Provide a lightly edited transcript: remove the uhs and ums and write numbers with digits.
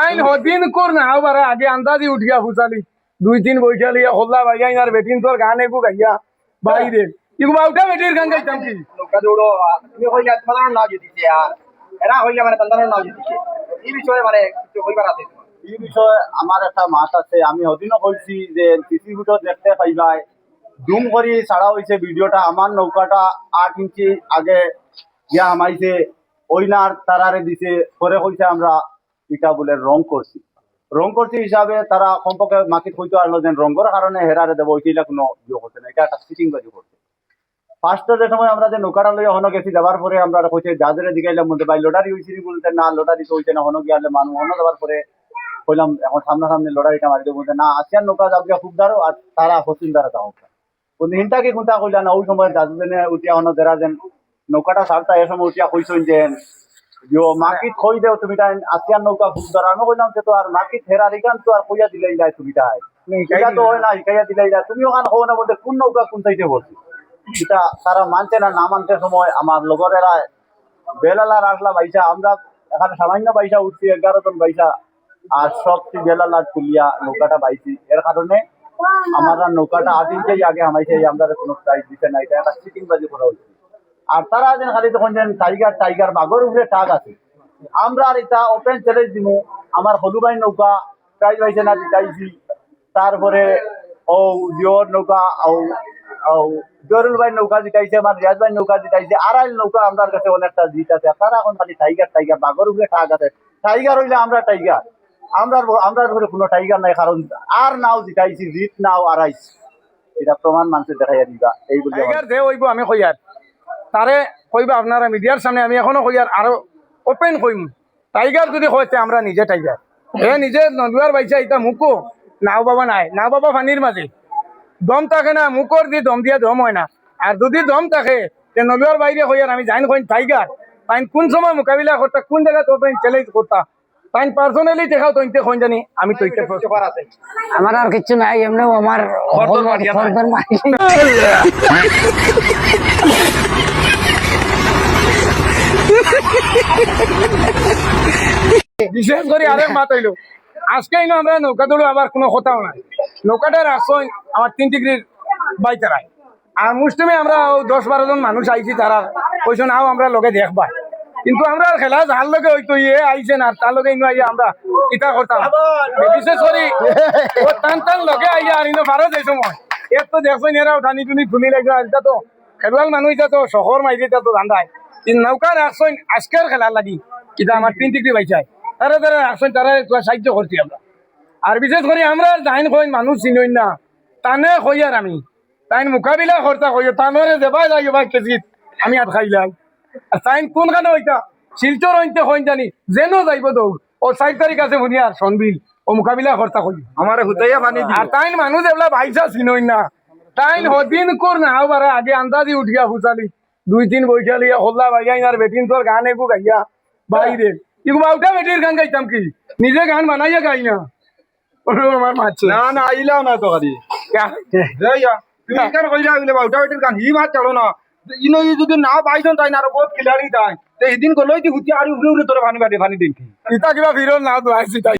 তাই হদিন কর না বারে আগে আন্দাজি উঠিয়া ফুসালি 2-3 বৈশালি হল্লা ভাইয়া আর বেটিন তোর গান একু গাইয়া বাইরে ইগুবা উঠা বেটির গান গাইতাম কি নৌকা দৌড়ো তুমি হইলে তোমার নাও দিতে এরা হইলে মানে তাদের নাও দিতে এই বিষয়ে মানে কিছু হইবার আছে এই বিষয়ে আমার একটা মাত আছে আমি হদিনও কইছি যে সিসি ফুটো দেখতে পাইবাই জুম করি ছাড়া হয়েছে ভিডিওটা আমার নৌকাটা 8 ইঞ্চি আগে গিয়া আমাইছে ওইনার তারারে দিছে পরে কইছে আমরা এটা বলে রং করছি হিসাবে তারা কমপক্ষে মার্কেট হইতে পারলো যে রঙের কারণে হেরারে দেবো ওইটা কোনো ইয়ে করছে না এটা একটা সিটিং বাজি করছে ফার্স্টে যে সময় আমরা যে নৌকাটা লইয়া হনো গেছি যাবার পরে আমরা কইছে যাদের দিকাইলাম মধ্যে ভাই লটারি হয়েছি বলতে না লটারি তো হইছে না হনো গিয়ালে মানুষ হনো যাবার পরে কইলাম এখন সামনাসামনি লটারিটা মারি দেবো বলতে না আসিয়ার নৌকা যাও গিয়া খুব দাঁড়ো আর তারা পশ্চিম দ্বারা যাও কিন্তু হিনটা কি কোনটা কইলা না ওই সময় দাদুজনে উঠিয়া হনো যারা যেন নৌকাটা সারতা এ সময় উঠিয়া কইছেন যে মার্কেট কই দেও তুমি তাই আসিয়ার নৌকা খুব দাঁড়া আমি কইলাম যে তো আর মার্কেট হেরার ইকান তো আর কইয়া দিলেই যায় তুমি তাই এটা তো হয় না শিখাইয়া দিলেই যায় তুমি ওখানে হো না বলতে কোন নৌকা কোন চাইতে বলছি এটা তারা মানছে না মানতে সময় আমার লগরেরা বেলালা রাখলা বাইসা আমরা এখানে সামান্য বাইসা উঠছি 11 জন বাইসা আর সবচেয়ে বেলালা তুলিয়া নৌকাটা বাইছি এর কারণে আমার নৌকাটা 8 ইঞ্চি আগে আমাইছে আমরা কোনো প্রাইজ দিতে না এটা একটা সিটিং বাজি করা হয়েছে আর তারা যেন খালি তখন যেন টাইগার বাঘর উপরে টাক আছে আমরা আর এটা ওপেন চ্যালেঞ্জ দিমু আমার হলুবাই নৌকা প্রাইজ পাইছে না জিতাইছি তারপরে ও জিওর নৌকা জরুল ভাই নৌকা জিতাইছে আমার রিয়াজ ভাই নৌকা জিতাইছে আড়াইল নৌকা আমার কাছে অনেকটা জিত আছে তারা এখন খালি টাইগার বাঘর উপরে টাক আছে টাইগার হইলে আমরা টাইগার আমরা উপরে কোনো টাইগার নাই কারণ আর নাও জিতাইছি জিত নাও আড়াইশ এটা প্রমাণ মানুষের দেখাইয়া দিবা এইগুলো টাইগার দে হইব আমি কইয়ার তারে কইবা আপনারা মিডিয়ার সামনে আমি এখনো কইয়ার আরো ওপেন কইম টাইগার যদি হইতে আমরা নিজে টাইগার এ নিজে নদুয়ার বাইসা এটা মুকো নাও বাবা নাই নাও বাবা পানির মাঝে দম থাকে না মুখর দিয়ে দম দিয়া দম হয় না আর যদি দম থাকে তে নদুয়ার বাইরে হইয়ার আমি জানি কইন টাইগার তাই কোন সময় মোকাবিলা করতা কোন জায়গা তো চ্যালেঞ্জ করতা তাই পার্সোনালি দেখাও তো ইনতে কোন জানি আমি তো ইতে ব্যাপার আছে আমার আর কিছু নাই এমনি আমার খরদর মারি বিশেষ করে আরেক মাত হইলো আজকে আমরা নৌকা দৌড়ো আবার কোনো কথাও নাই নৌকাটার আসন আমার 3 ডিগ্রির বাইতারায় আর মুসলিমে আমরা 10-12 জন মানুষ আইছি তারা কইছো নাও আমরা লগে দেখবা কিন্তু আমরা খেলা যার লগে হইতো আইছেন আর তার লগে আইয়া আমরা ইটা করতাম বিশেষ করে ও টান লগে আইয়া আর ইনো ভারত এই সময় এর তো দেখছেন এরা টানি টুনি খুলি লাগবে এটা তো খেলোয়াল মানুষ এটা তো শহর মাইরে এটা তো ধান্দায় কিন্তু নৌকার আসন আজকের খেলার লাগি এটা আমার 3 ডিগ্রি বাইচায় তারা আসন তারা সাহায্য করছি আমরা আর বিশেষ করে আমরা জাইন কইন মানুষ চিনই না টানে কই আর আমি তাই মোকাবিলা করতা কই টানরে দেবা যাই বা কেজিত আমি আর খাইলাই আর তাই কোনখানে হইতা শিলচর হইতে কইন জানি যেন যাইব দৌড় ও 4 তারিখ আছে বুনিয়ার সনবিল ও মোকাবিলা করতা কই আমারে হুদাইয়া পানি আর তাই মানুষ এবলা ভাইসা চিনই না তাই হদিন কর না বারে আগে আন্দাজি উঠিয়া ফুসালি 2-3 বৈশালি হল্লা ভাইয়া আর বেটিন তোর গান একু গাইয়া বাইরে ইগুবা উঠা বেটির গান গাইতাম কি নিজে গান বানাইয়া গাই না আমার মাছ না আইলাও না তো খালি তুমি কেন কইলা আইলে বাউটা বেটির গান হি মাছ চালো না ইনো যদি না পাইছন তাই না আর বহুত খিলাড়ি তাই তো এদিন গলই দি হুতি আর উপরে উপরে তোরে পানি দিন ইতা কিবা ভিড় না তো আইছি তাই